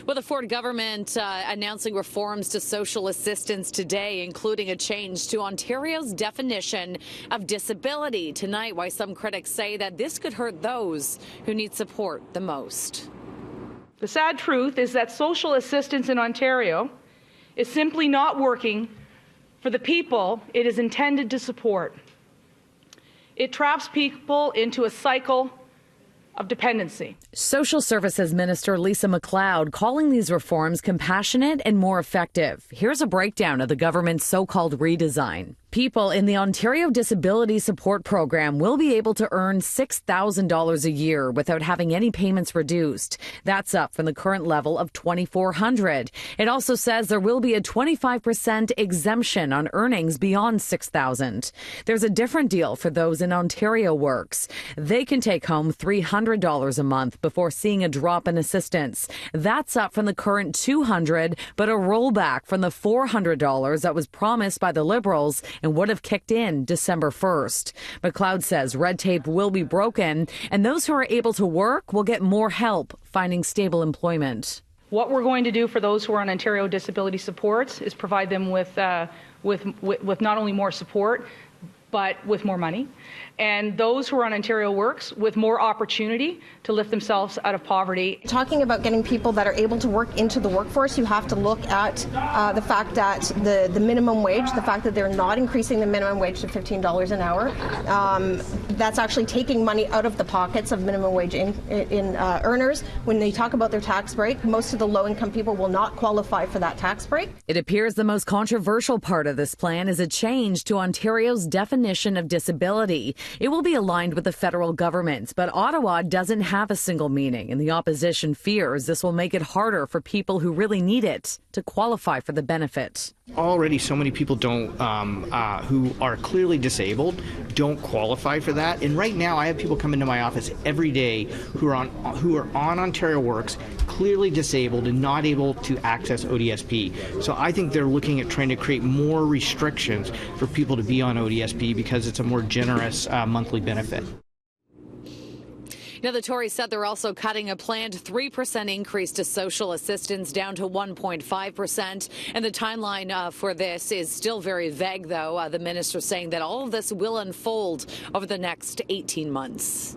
Well, the Ford government announcing reforms to social assistance today, including a change to Ontario's definition of disability. Tonight, why some critics say that this could hurt those who need support the most. The sad truth is that social assistance in Ontario is simply not working for the people it is intended to support. It traps people into a cycle of dependency. Social Services Minister Lisa MacLeod calling these reforms compassionate and more effective. Here's a breakdown of the government's so-called redesign. People in the Ontario Disability Support Program will be able to earn $6,000 a year without having any payments reduced. That's up from the current level of $2,400. It also says there will be a 25% exemption on earnings beyond $6,000. There's a different deal for those in Ontario Works. They can take home $300 a month before seeing a drop in assistance. That's up from the current $200, but a rollback from the $400 that was promised by the Liberals and would have kicked in December 1st. MacLeod says red tape will be broken and those who are able to work will get more help finding stable employment. What we're going to do for those who are on Ontario Disability Supports is provide them with not only more support, but with more money. And those who are on Ontario Works with more opportunity to lift themselves out of poverty. Talking about getting people that are able to work into the workforce, you have to look at the fact that the minimum wage, the fact that they're not increasing the minimum wage to $15 an hour, that's actually taking money out of the pockets of minimum wage earners. When they talk about their tax break, most of the low-income people will not qualify for that tax break. It appears the most controversial part of this plan is a change to Ontario's definition of disability. It will be aligned with the federal government, but Ottawa doesn't have a single meaning, and the opposition fears this will make it harder for people who really need it to qualify for the benefit. Already so many people who are clearly disabled don't qualify for that, and right now I have people come into my office every day who are on Ontario Works, clearly disabled and not able to access ODSP. So I think they're looking at trying to create more restrictions for people to be on ODSP because it's a more generous monthly benefit. Now, the Tories said they're also cutting a planned 3% increase to social assistance down to 1.5%. And the timeline for this is still very vague, though. The minister saying that all of this will unfold over the next 18 months.